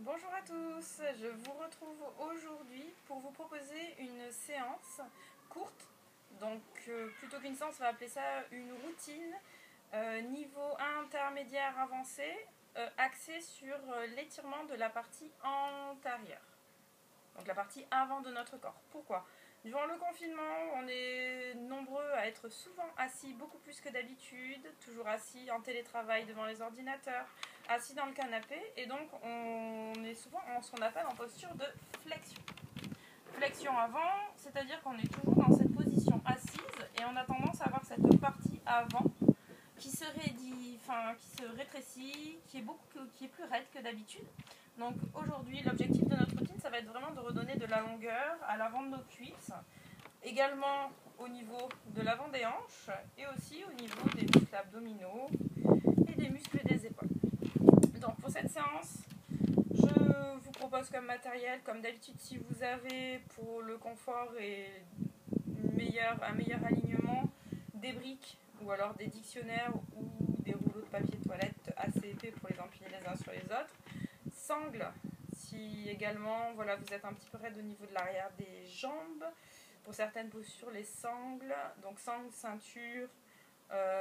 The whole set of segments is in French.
Bonjour à tous, je vous retrouve aujourd'hui pour vous proposer une séance courte. Donc plutôt qu'une séance, on va appeler ça une routine niveau intermédiaire avancé axée sur l'étirement de la partie antérieure. Donc la partie avant de notre corps. Pourquoi ? Durant le confinement, on est nombreux à être souvent assis, beaucoup plus que d'habitude, toujours assis en télétravail devant les ordinateurs, assis dans le canapé, et donc on est souvent en ce qu'on appelle en posture de flexion. Flexion avant, c'est-à-dire qu'on est toujours dans cette position assise et on a tendance à avoir cette partie avant qui se rétrécit, qui est plus raide que d'habitude. Donc aujourd'hui, l'objectif de notre routine, ça va être vraiment de redonner de la longueur à l'avant de nos cuisses, également au niveau de l'avant des hanches et aussi au niveau des muscles abdominaux et des muscles des épaules. Donc pour cette séance, je vous propose comme matériel, comme d'habitude, si vous avez pour le confort et un meilleur alignement, des briques ou alors des dictionnaires ou des rouleaux de papier toilette assez épais pour les empiler les uns sur les autres. Sangles, si également vous êtes un petit peu raide au niveau de l'arrière des jambes. Pour certaines postures, les sangles, donc sangles, ceinture,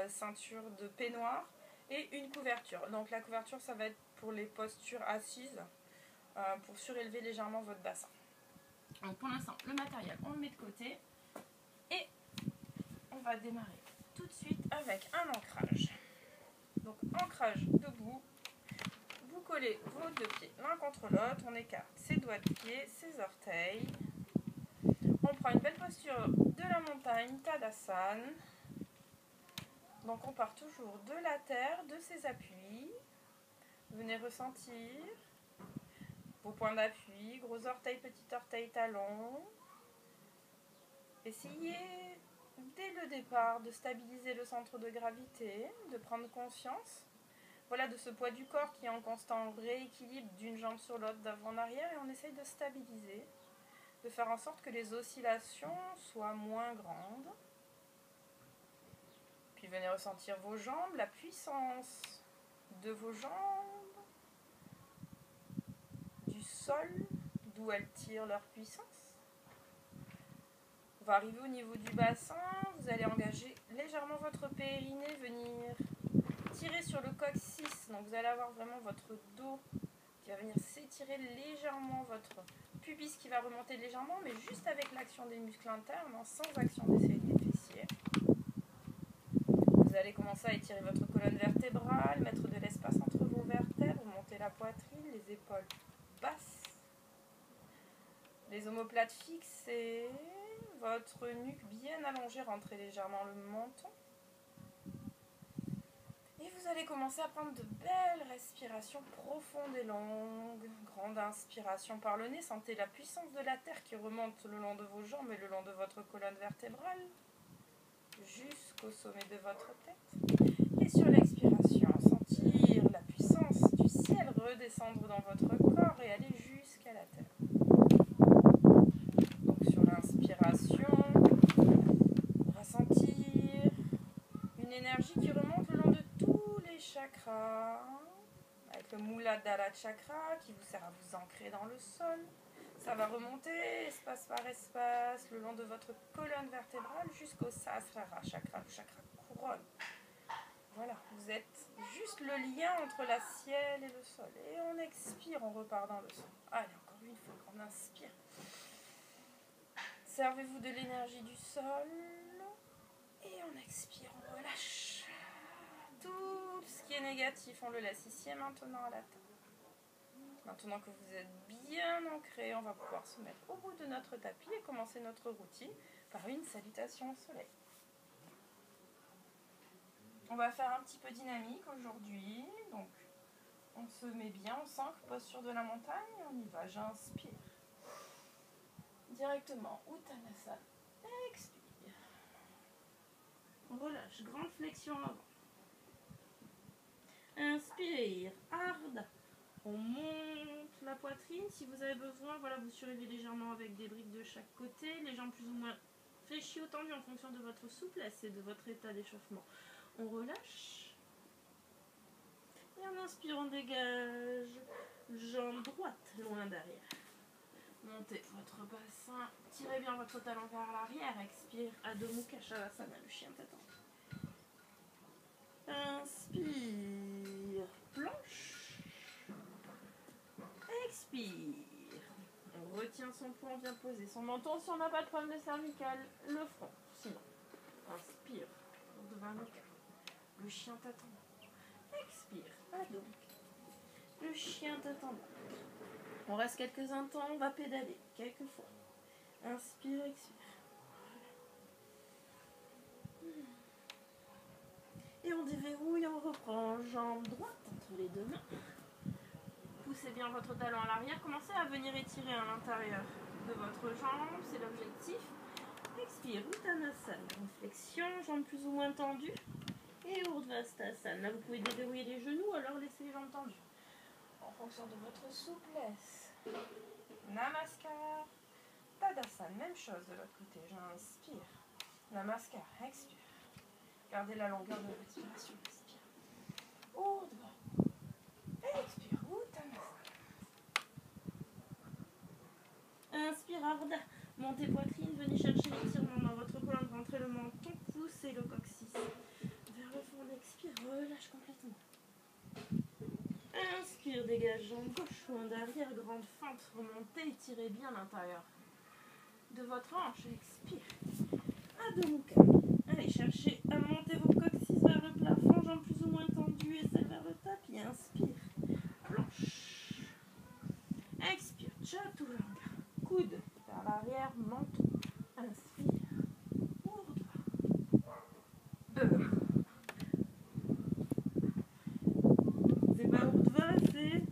ceinture de peignoir et une couverture. Donc la couverture, ça va être pour les postures assises, pour surélever légèrement votre bassin. Donc pour l'instant, le matériel, on le met de côté et on va démarrer tout de suite avec un ancrage. Donc ancrage debout, vous collez vos deux pieds l'un contre l'autre, on écarte ses doigts de pied, ses orteils. On prend une belle posture de la montagne, Tadasana. Donc on part toujours de la terre, de ses appuis. Venez ressentir vos points d'appui, gros orteil, petit orteil, talon. Essayez dès le départ de stabiliser le centre de gravité, de prendre conscience de ce poids du corps qui est en constant rééquilibre d'une jambe sur l'autre, d'avant en arrière, et on essaye de stabiliser, de faire en sorte que les oscillations soient moins grandes. Puis venez ressentir vos jambes, la puissance de vos jambes, du sol, d'où elles tirent leur puissance. On va arriver au niveau du bassin, vous allez engager légèrement votre périnée, venir tirer sur le coccyx, donc vous allez avoir vraiment votre dos qui va venir s'étirer légèrement, votre pubis qui va remonter légèrement, mais juste avec l'action des muscles internes, sans action des fessiers. Vous allez commencer à étirer votre colonne vertébrale, mettre de l'espace entre vos vertèbres, monter la poitrine, les épaules basses, les omoplates fixées, votre nuque bien allongée, rentrez légèrement le menton. Et vous allez commencer à prendre de belles respirations profondes et longues. Grande inspiration par le nez, sentez la puissance de la terre qui remonte le long de vos jambes et le long de votre colonne vertébrale, jusqu'au sommet de votre tête. Et sur l'expiration, sentir la puissance du ciel redescendre dans votre corps et aller jusqu'à la terre. Donc sur l'inspiration, ressentir une énergie qui remonte le long de tous les chakras, avec le Muladhara Chakra qui vous sert à vous ancrer dans le sol. Ça va remonter espace par espace le long de votre colonne vertébrale jusqu'au Sahasrara Chakra, le chakra couronne. Voilà, vous êtes juste le lien entre la ciel et le sol. Et on expire, on repart dans le sol. Allez, encore une fois, on inspire. Servez-vous de l'énergie du sol. Et on expire, on relâche. Tout ce qui est négatif, on le laisse ici et maintenant à la table. Maintenant que vous êtes bien ancré, on va pouvoir se mettre au bout de notre tapis et commencer notre routine par une salutation au soleil. On va faire un petit peu dynamique aujourd'hui. Donc, on se met bien, on s'ancre, posture de la montagne. On y va, j'inspire. Directement, Uttanasana. Expire. On relâche, grande flexion avant. Inspire, Ardha. On monte la poitrine. Si vous avez besoin, vous surélevez légèrement avec des briques de chaque côté. Les jambes plus ou moins fléchies ou tendues en fonction de votre souplesse et de votre état d'échauffement. On relâche. Et en inspirant, on dégage. Jambes droite, loin derrière. Montez votre bassin, tirez bien votre talon vers l'arrière, expire, Adho Mukha Shavasana, le chien t'attend. Inspire, planche. Expire. On retient son poing bien posé, son menton si on n'a pas de problème de cervicale, le front. Sinon, inspire, Urdhva Mukha, le chien t'attend. Expire, Adho Mukha, le chien t'attend. On reste quelques instants, on va pédaler quelques fois. Inspire, expire. Et on déverrouille, on reprend jambe droite entre les deux mains. Poussez bien votre talon à l'arrière, commencez à venir étirer à l'intérieur de votre jambe, c'est l'objectif. Expire, Uttanasana, flexion, jambes plus ou moins tendues. Et Urdhvastasana, là vous pouvez déverrouiller les genoux, alors laissez les jambes tendues. En fonction de votre souplesse. Namaskar, Tadasana, même chose de l'autre côté, j'inspire. Namaskar, expire. Gardez la longueur de respiration, expire. Urdhva, expire, Uttanasana. Inspire, Ardha, montez poitrine, venez chercher l'étirement dans votre colonne, rentrez le menton, poussez le coccyx. Vers le fond, expire, relâche complètement. Inspire, dégage jambe gauche, loin derrière, grande fente, remontez, étirez bien l'intérieur de votre hanche, expire. Adho Mukha. Allez, cherchez à monter vos coccyx vers le plafond, jambes plus ou moins tendues et celles vers le tapis. Inspire, planche. Expire, Chaturanga. Coude vers l'arrière, menton. Inspire, Urdhva. C'est pas Urdhva, c'est...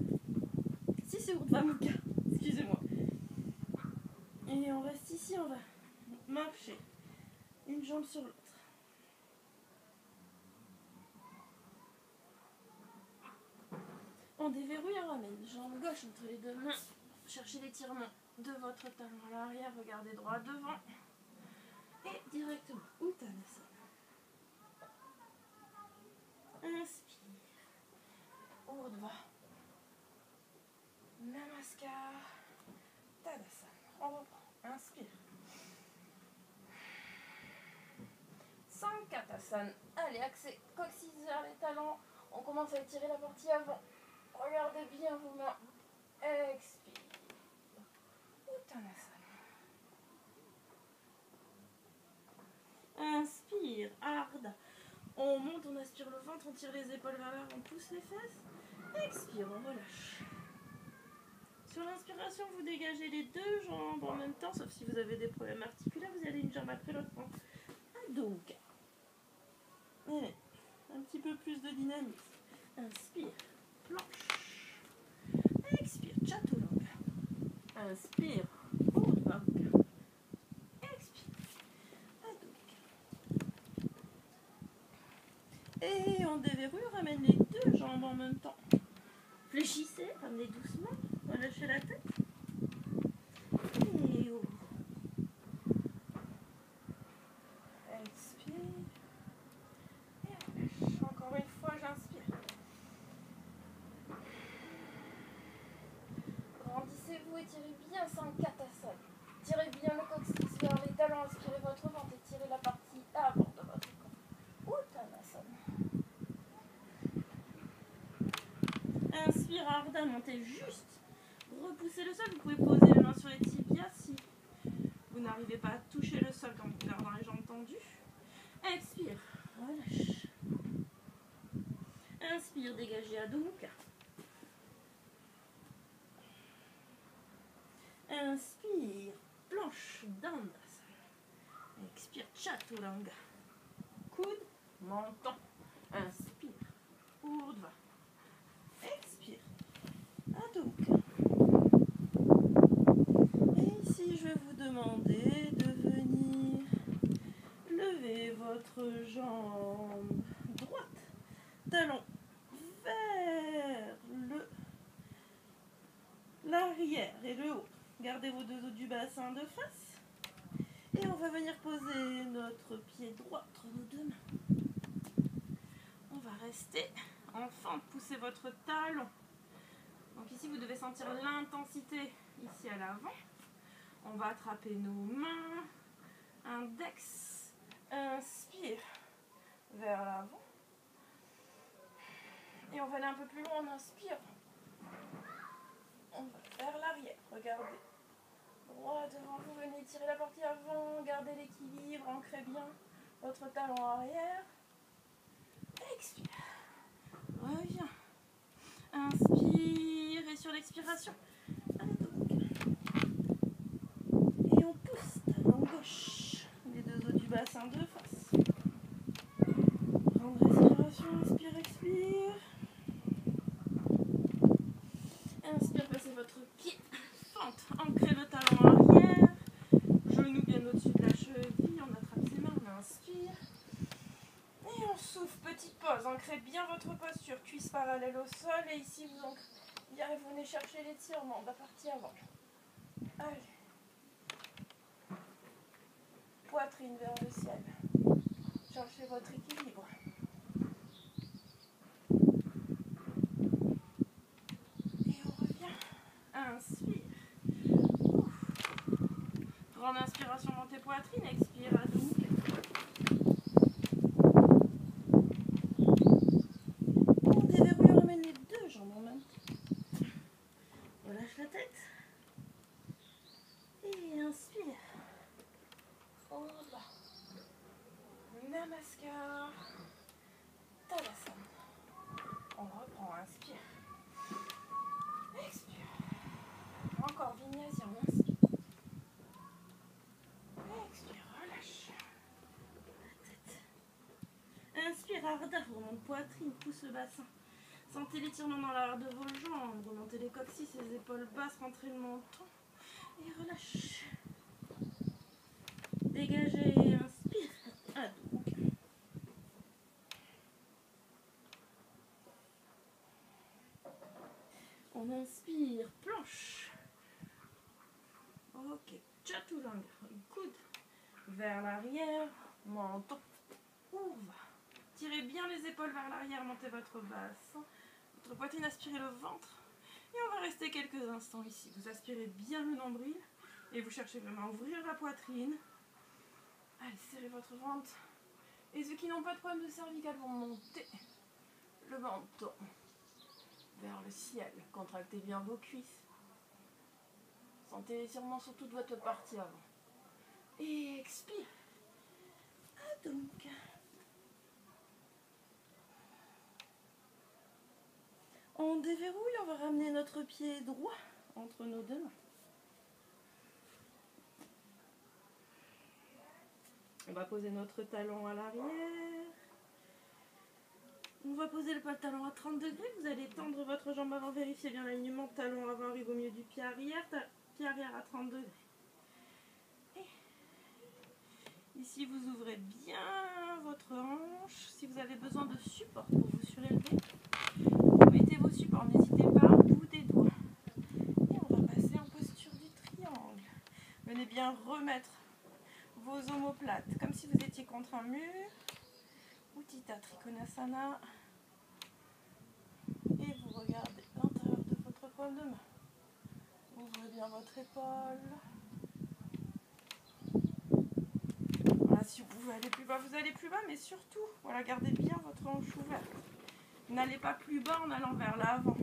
Si, c'est Urdhva Mukha. Excusez-moi. Et on reste ici, on va marcher. Une jambe sur l'autre. On déverrouille, on ramène. Jambe gauche entre les deux mains. Cherchez l'étirement de votre talon à l'arrière. Regardez droit devant. Et directement. Uttanasana. Inspire. Urdhva. Namaskar. Tadasana. On reprend. Inspire. Sankatasana. Allez, accès coccyx vers les talons. On commence à étirer la partie avant. Regardez bien vos mains. Expire. Uttanasana. Inspire. Ardha. On monte, on aspire le ventre, on tire les épaules vers l'arrière, on pousse les fesses. Expire, on relâche. Sur l'inspiration, vous dégagez les deux jambes en même temps, sauf si vous avez des problèmes articulaires, vous allez une jambe après l'autre. Adho Mukha. Allez, un petit peu plus de dynamisme. Inspire, planche. Expire, Chaturanga. Inspire, Urdhva Mukha. Expire, Adho Mukha. Et on déverrouille, on ramène les deux jambes en même temps. Fléchissez, ramenez doucement, relâchez la tête. Et ouvre. Expire. Et relâche. Encore une fois, j'inspire. Grandissez-vous, étirez bien Sankatasana. Tirez bien le coccyx vers les talons, inspirez votre ventre, étirez la partie avant de votre corps. Uttanasana. Inspire, Ardha, montez juste. Repoussez le sol, vous pouvez poser les mains sur les tibias si vous n'arrivez pas à toucher le sol quand vous gardez les jambes tendues. Expire, relâche. Inspire, dégagez Adho Mukha. Inspire, planche Dandasana. Expire, Chaturanga. Coude, menton. Inspire, Urdhva. Expire, Adho Mukha. Et ici, je vais vous demander de venir lever votre jambe droite, talon vers l'arrière et le haut. Gardez vos deux os du bassin de face. Et on va venir poser notre pied droit entre nos deux mains. On va rester en fente, poussez votre talon. Donc ici, vous devez sentir sentir l'intensité ici à l'avant. On va attraper nos mains. Index. Inspire vers l'avant. Et on va aller un peu plus loin. On inspire. On va vers l'arrière. Regardez. Droit devant vous. Venez tirer la partie avant. Gardez l'équilibre. Ancrez bien votre talon arrière. Expire. Reviens. Inspire. Et sur l'expiration. Et on pousse. Talon gauche. Les deux os du bassin de face. Grande respiration. Inspire, expire. Inspire, passez votre pied. Fente. Ancrez le talon arrière. Genou bien au-dessus de la cheville. On attrape ses mains. On inspire. Et on souffle, petite pause, ancrez bien votre posture, cuisse parallèle au sol et ici vous ancrez bien et vous venez chercher l'étirement de la partie avant. Allez. Poitrine vers le ciel. Cherchez votre équilibre. Et on revient. Inspire. Grande inspiration, montez poitrine, expire à dos. Relâche la tête. Et inspire. Oh là. Namaskar. Tadasana. On reprend, inspire. Expire. Encore Vinyasa, on inspire. Expire, relâche. La tête. Inspire, Ardha, remonte poitrine, pousse le bassin. Sentez l'étirement dans l'arrière de vos jambes. Remontez les coccyx, les épaules basses, rentrez le menton. Et relâche. Dégagez, inspire. Adou. On inspire, planche. Ok, chaturanga. Coude vers l'arrière, menton. Ouvre. Tirez bien les épaules vers l'arrière, montez votre bassin. Votre poitrine, aspirez le ventre. Et on va rester quelques instants ici. Vous aspirez bien le nombril et vous cherchez vraiment à ouvrir la poitrine. Allez, serrez votre ventre. Et ceux qui n'ont pas de problème de cervical vont monter le menton vers le ciel. Contractez bien vos cuisses. Sentez l'étirement sur toute votre partie avant. Et expire. Donc. On déverrouille, on va ramener notre pied droit entre nos deux mains. On va poser notre talon à l'arrière. On va poser le talon à 30 degrés. Vous allez tendre votre jambe avant, vérifiez bien l'alignement. Talon avant arrive au milieu du pied arrière. Pied arrière à 30 degrés. Et ici, vous ouvrez bien votre hanche. Si vous avez besoin de support pour vous surélever, mettez vos supports. N'hésitez pas au bout des doigts. Et on va passer en posture du triangle. Venez bien remettre vos omoplates comme si vous étiez contre un mur. Utthita Trikonasana. Et vous regardez l'intérieur de votre paume de main. Ouvrez bien votre épaule. Voilà, si vous pouvez aller plus bas, vous allez plus bas, mais surtout, voilà, gardez bien votre hanche ouverte. N'allez pas plus bas en allant vers l'avant.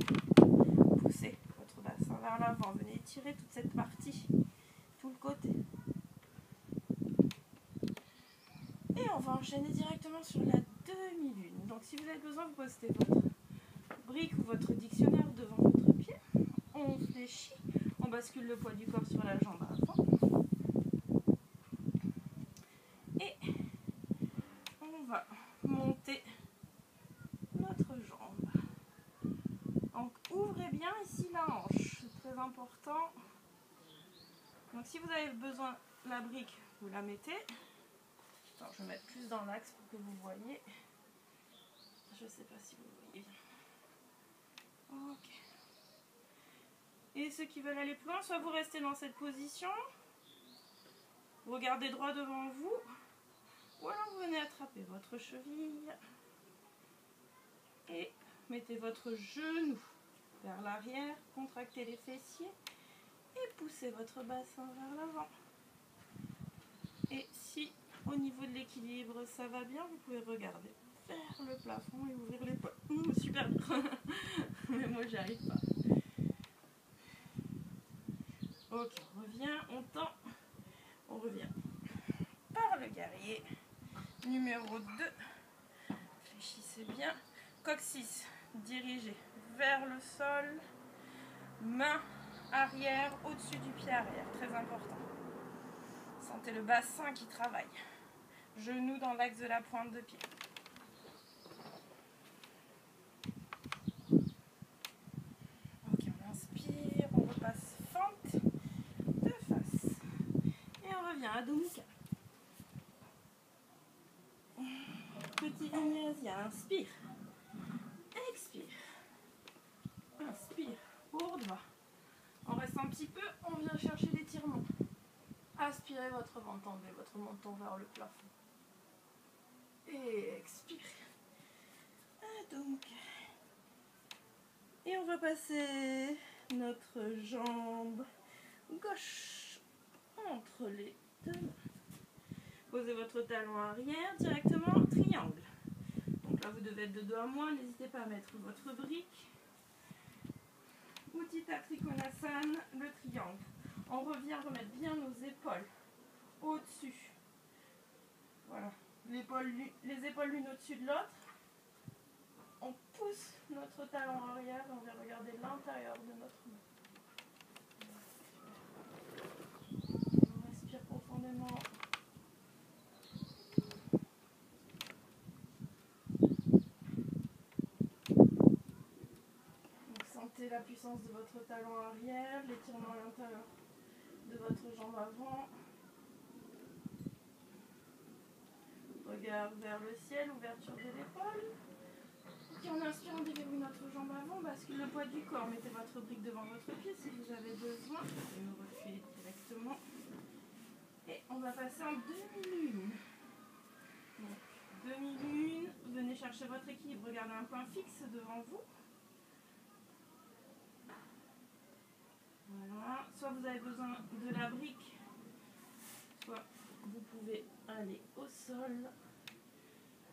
Poussez votre bassin vers l'avant. Venez étirer toute cette partie, tout le côté. Et on va enchaîner directement sur la demi-lune. Donc si vous avez besoin, vous postez votre brique ou votre dictionnaire devant votre pied. On fléchit, on bascule le poids du corps sur la jambe avant. Et on va monter notre jambe. Donc ouvrez bien ici la hanche, c'est très important. Donc si vous avez besoin de la brique, vous la mettez. Attends, je vais mettre plus dans l'axe pour que vous voyez. Je ne sais pas si vous voyez bien. Ok. Et ceux qui veulent aller plus loin, soit vous restez dans cette position, regardez droit devant vous, ou alors vous venez attraper votre cheville et mettez votre genou vers l'arrière, contractez les fessiers et poussez votre bassin vers l'avant. Et si au niveau de l'équilibre ça va bien, vous pouvez regarder vers le plafond et ouvrir l'épaule. Super bien. Mais moi j'y arrive pas. Ok, on revient, on tend, on revient par le guerrier. Numéro 2. Réfléchissez bien. Coccyx dirigé vers le sol. Main arrière au-dessus du pied arrière. Très important. Sentez le bassin qui travaille. Genou dans l'axe de la pointe de pied. Ok, on inspire, on repasse fente de face. Et on revient à Adho Mukha. Petit vinyasa, inspire. Expire. Inspire. Urdhva. On reste un petit peu, on vient chercher l'étirement. Aspirez votre ventre, tendez votre menton vers le plafond. Et expire. Adho Mukha. Et on va passer notre jambe gauche entre les deux mains. Posez votre talon arrière directement en triangle. Donc là, vous devez être de dos à moi. N'hésitez pas à mettre votre brique. Utthita Trikonasana, le triangle. On revient remettre bien nos épaules au-dessus. Voilà. Les épaules l'une au-dessus de l'autre. On pousse notre talon arrière et on vient regarder l'intérieur de notre main. On respire profondément. Donc sentez la puissance de votre talon arrière, l'étirement à l'intérieur de votre jambe avant. Regard vers le ciel, ouverture de l'épaule. Ok, on inspire, on déverrouille notre jambe avant, bascule le poids du corps. Mettez votre brique devant votre pied si vous avez besoin. Et me reculer directement. Et on va passer en demi-lune. Donc, demi-lune, venez chercher votre équilibre. Regardez un point fixe devant vous. Voilà. Soit vous avez besoin de la brique, soit vous pouvez aller au sol.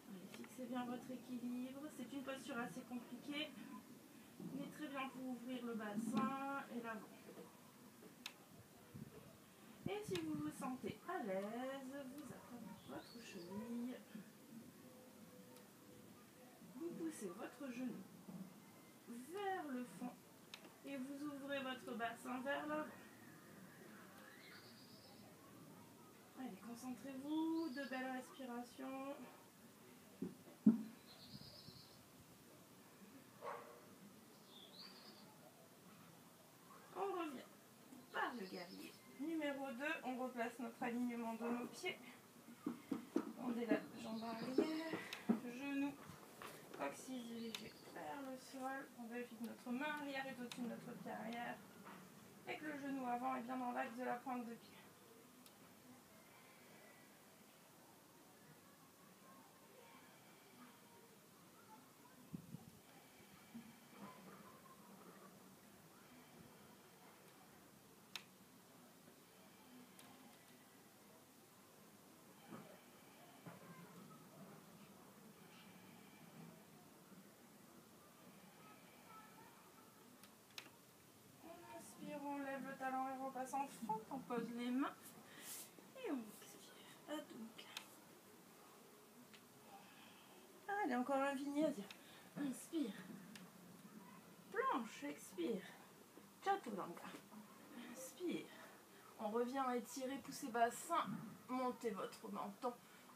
Allez, fixez bien votre équilibre. C'est une posture assez compliquée, mais très bien pour ouvrir le bassin et l'avant. Et si vous vous sentez à l'aise, vous attendez votre cheville. Vous poussez votre genou vers le fond et vous ouvrez votre bassin vers l'avant. Allez, concentrez-vous, de belles respirations. On revient par le guerrier. Numéro 2, on replace notre alignement de nos pieds. On délaisse jambe arrière, genou, coccyx dirigé vers le sol. On vérifie que notre main arrière est au-dessus de notre pied arrière et que le genou avant est bien dans l'axe de la pointe de pied. On lève le talon et on repasse en fente, on pose les mains et on expire. Adho Mukha. Allez, encore un vinyasa. Inspire. Planche, expire. Chaturanga. Inspire. On revient à étirer, pousser bassin, montez votre menton.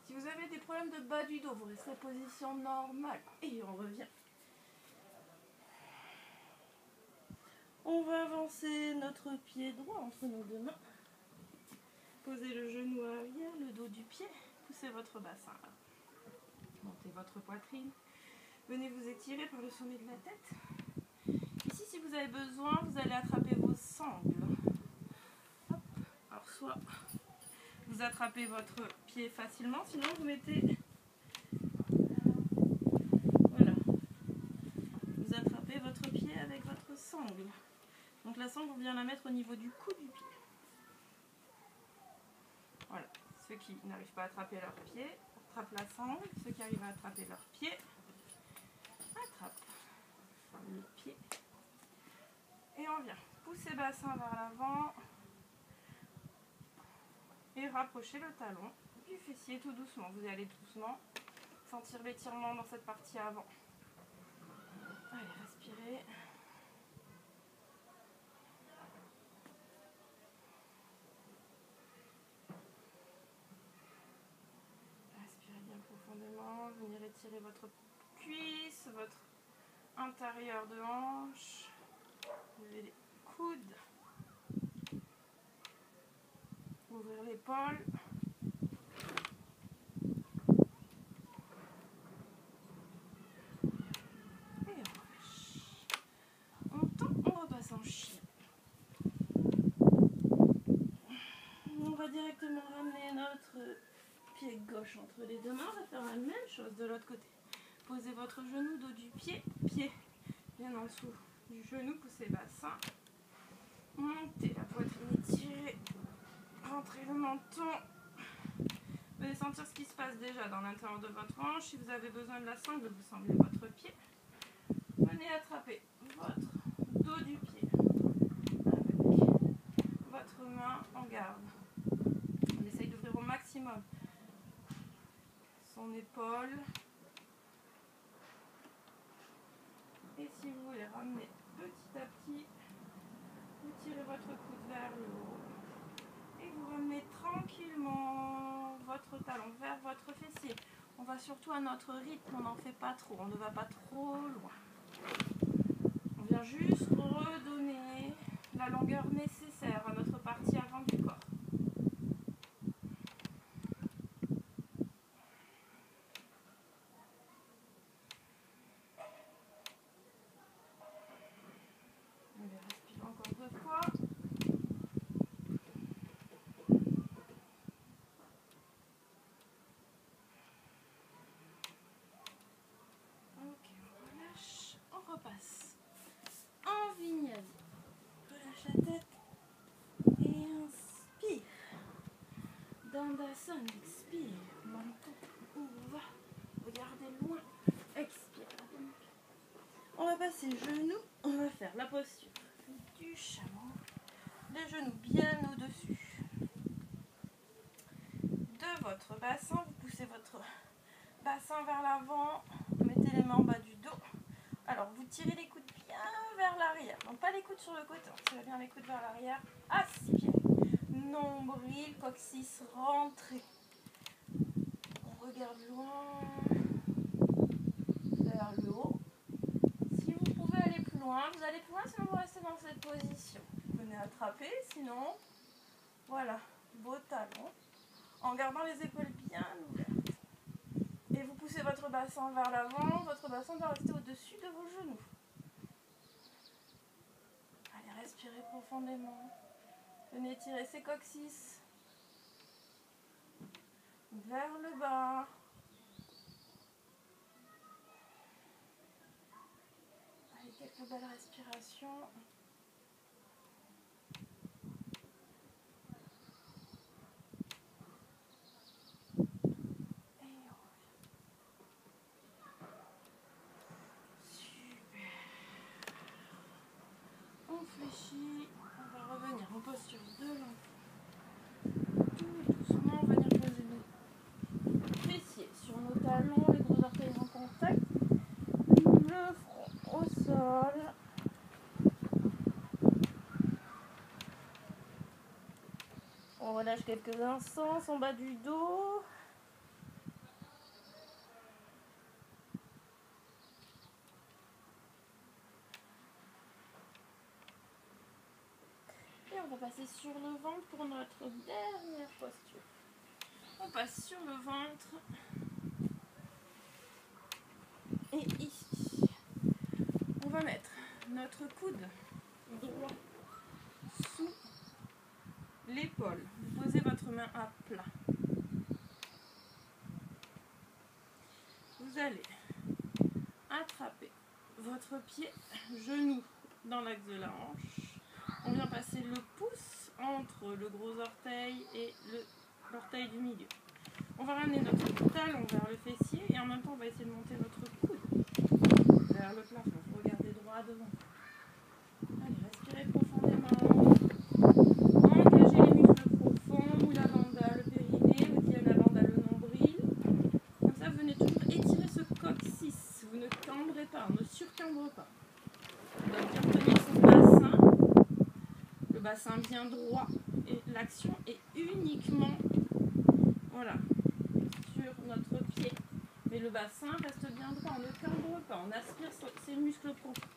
Si vous avez des problèmes de bas du dos, vous restez en position normale et on revient. On va avancer notre pied droit entre nos deux mains. Posez le genou arrière, le dos du pied. Poussez votre bassin. Montez votre poitrine. Venez vous étirer par le sommet de la tête. Ici, si vous avez besoin, vous allez attraper vos sangles. Hop. Alors, soit vous attrapez votre pied facilement, sinon vous mettez... Voilà. Vous attrapez votre pied avec votre sangle. sangle. Donc la sangle, on vient la mettre au niveau du cou du pied. Voilà. Ceux qui n'arrivent pas à attraper leurs pieds, attrapent la sangle. Ceux qui arrivent à attraper leurs pieds, attrapent le pied. Et on vient pousser bassin vers l'avant et rapprocher le talon du fessier tout doucement. Vous allez doucement sentir l'étirement dans cette partie avant. Allez, respirez. Respirez bien profondément. Venez étirer votre cuisse, votre intérieur de hanche. Levez les coudes. Ouvrir l'épaule. Et on relâche. On tend, on repasse en chien. On va directement ramener notre pied gauche entre les deux mains. On va faire la même chose de l'autre côté. Posez votre genou, dos du pied, pied bien en dessous du genou, poussez bassin. Montez la poitrine étirée. Rentrez le menton. Vous allez sentir ce qui se passe déjà dans l'intérieur de votre hanche. Si vous avez besoin de la sangle, vous semblez votre pied. Venez attraper votre dos du pied avec votre main en garde. On essaye d'ouvrir au maximum son épaule. Et si vous voulez ramener petit à petit, vous tirez votre coude vers le haut. Et vous ramenez tranquillement votre talon vers votre fessier. On va surtout à notre rythme, on n'en fait pas trop, on ne va pas trop loin. On vient juste redonner la longueur nécessaire à notre partie avant du corps. On va respirer encore 2 fois. On repasse en vignette. Relâche la tête et inspire. Dandasana, expire. Menton ouvre. Regardez loin. Expire. On va passer genoux. On va faire la posture du chameau. Les genoux bien au-dessus de votre bassin. Vous poussez votre bassin vers l'avant. Mettez les mains en bas du dos. Alors, vous tirez les coudes bien vers l'arrière. Donc, pas les coudes sur le côté. On tire bien les coudes vers l'arrière. Aspirez. Nombril, coccyx, rentrez. On regarde loin vers le haut. Si vous pouvez aller plus loin, vous allez plus loin, sinon vous restez dans cette position. Venez attraper, sinon, voilà, beau talon. En gardant les épaules bien ouvertes. Et vous poussez votre bassin vers l'avant, votre bassin doit rester au-dessus de vos genoux. Allez, respirez profondément. Venez tirer ces coccyx vers le bas. Allez, quelques belles respirations. On fléchit, on va revenir en posture de l'enfant. Tout doucement, venir poser nos fessiers sur nos talons, les gros orteils en contact, le front au sol. On relâche quelques instants en bas du dos. On va passer sur le ventre pour notre dernière posture. On passe sur le ventre. Et ici, on va mettre notre coude droit sous l'épaule. Vous posez votre main à plat. Vous allez attraper votre pied, genou dans l'axe de la hanche. On vient passer le pouce entre le gros orteil et l'orteil du milieu. On va ramener notre talon vers le fessier et en même temps on va essayer de monter notre coude vers le plafond. Vous regardez droit devant. Allez, respirez profondément. Engagez les muscles profonds, ou la banda, le périnée, ou diana banda, le nombril. Comme ça, vous venez toujours étirer ce coccyx. Vous ne cambrez pas, on ne surcambre pas. On doit bien tenir son bassin. Le bassin bien droit. Et l'action est uniquement, voilà, sur notre pied. Mais le bassin reste bien droit, on ne cambre pas. On aspire ses muscles profonds.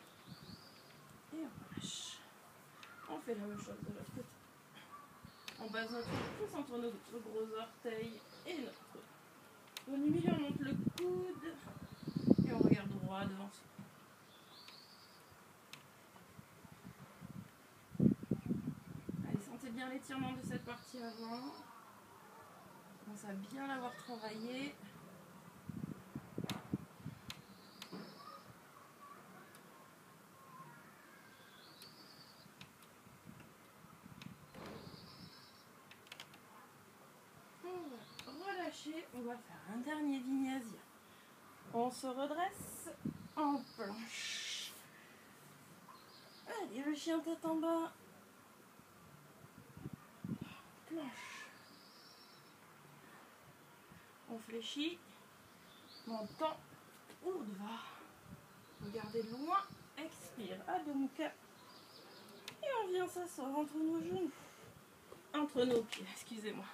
Et on relâche. On fait la même chose de l'autre côté. On base notre pouce entre notre gros orteil et notre au milieu, on monte le coude et on regarde droit devant soi. Allez, sentez bien l'étirement de cette partie avant. On commence à bien l'avoir travaillé. On va faire un dernier vinyasa. On se redresse en planche. Allez, le chien tête en bas. Planche. On fléchit. Montant. Urdhva. Regardez loin. Expire. Adho Mukha. Et on vient s'asseoir entre nos genoux. Entre nos pieds, excusez-moi.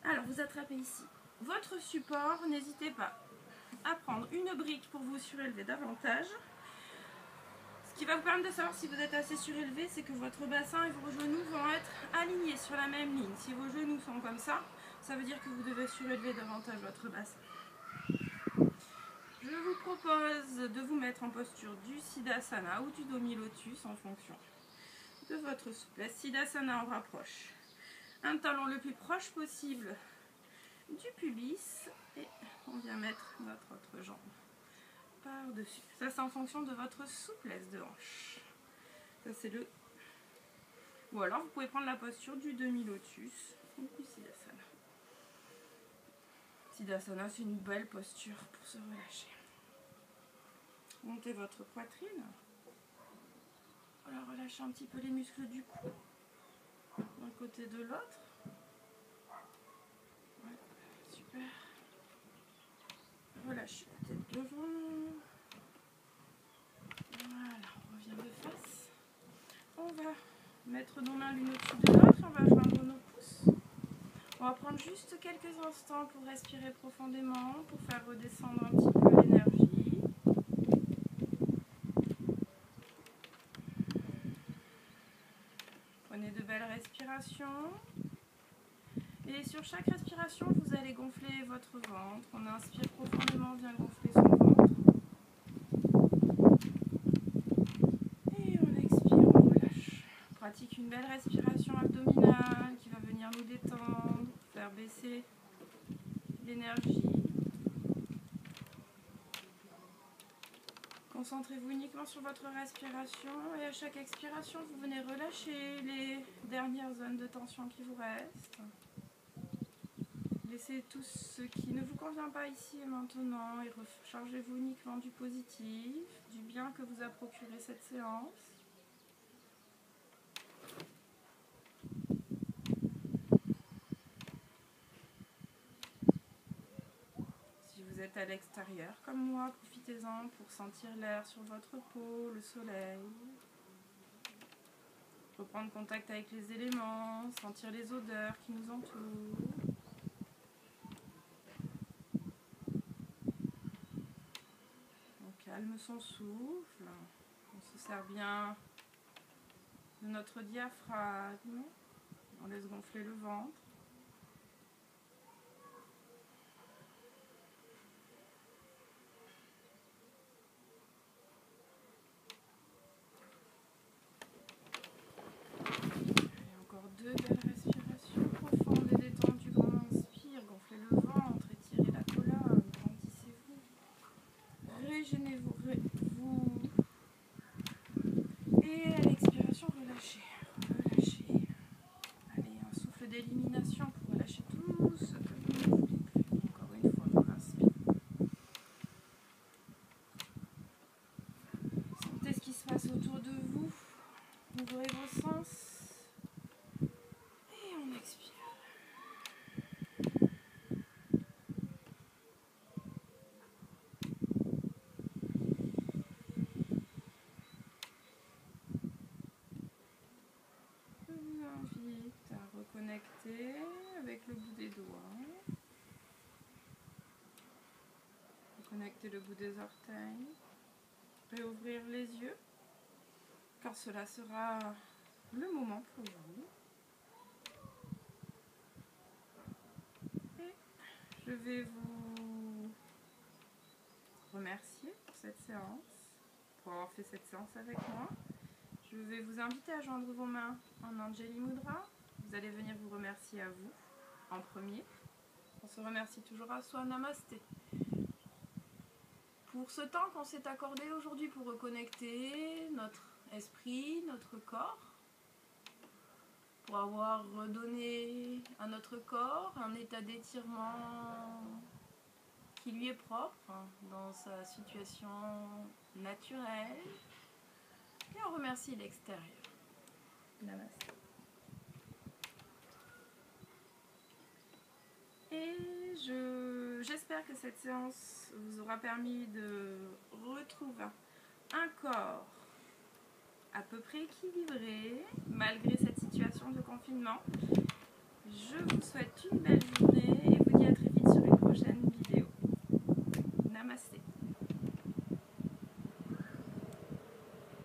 Alors, vous attrapez ici votre support. N'hésitez pas à prendre une brique pour vous surélever davantage. Ce qui va vous permettre de savoir si vous êtes assez surélevé, c'est que votre bassin et vos genoux vont être alignés sur la même ligne. Si vos genoux sont comme ça veut dire que vous devez surélever davantage votre bassin. Je vous propose de vous mettre en posture du Siddhasana ou du Demi-Lotus en fonction de votre souplesse. Siddhasana, on rapproche un talon le plus proche possible du pubis et on vient mettre notre autre jambe par-dessus. Ça, c'est en fonction de votre souplesse de hanche. Ça, c'est le... Ou alors, vous pouvez prendre la posture du demi-lotus ou du Siddhasana. Siddhasana, c'est une belle posture pour se relâcher. Montez votre poitrine. Voilà, relâchez un petit peu les muscles du cou d'un côté de l'autre. Voilà, super. Relâchez la tête devant. Voilà, on revient de face. On va mettre nos mains l'une au-dessus de l'autre. On va joindre nos pouces. On va prendre juste quelques instants pour respirer profondément, pour faire redescendre un petit peu l'énergie. Prenez de belles respirations. Et sur chaque respiration, vous allez gonfler votre ventre. On inspire profondément, bien gonfler son ventre. Et on expire, on relâche. On pratique une belle respiration abdominale qui va venir nous détendre, faire baisser l'énergie. Concentrez-vous uniquement sur votre respiration et à chaque expiration, vous venez relâcher les dernières zones de tension qui vous restent. Laissez tout ce qui ne vous convient pas ici et maintenant et rechargez-vous uniquement du positif, du bien que vous a procuré cette séance. Si vous êtes à l'extérieur comme moi, profitez-en pour sentir l'air sur votre peau, le soleil. Reprendre contact avec les éléments, sentir les odeurs qui nous entourent. Calme son souffle, on se sert bien de notre diaphragme, on laisse gonfler le ventre. Et encore deux belles respirations profondes et détendues. On inspire, gonflez le ventre, étirez la colonne, grandissez-vous. Régénérez-vous, reconnecter avec le bout des doigts. Reconnecter le bout des orteils. Réouvrir les yeux, car cela sera le moment pour vous. Et je vais vous remercier pour cette séance, pour avoir fait cette séance avec moi. Je vais vous inviter à joindre vos mains en Anjali Mudra. Vous allez venir vous remercier à vous en premier. On se remercie toujours à soi. Namasté. Pour ce temps qu'on s'est accordé aujourd'hui pour reconnecter notre esprit, notre corps, pour avoir redonné à notre corps un état d'étirement qui lui est propre dans sa situation naturelle. Et on remercie l'extérieur. Namaste. Et j'espère que cette séance vous aura permis de retrouver un corps à peu près équilibré malgré cette situation de confinement. Je vous souhaite une belle journée et vous dis à très vite sur une prochaine vidéo.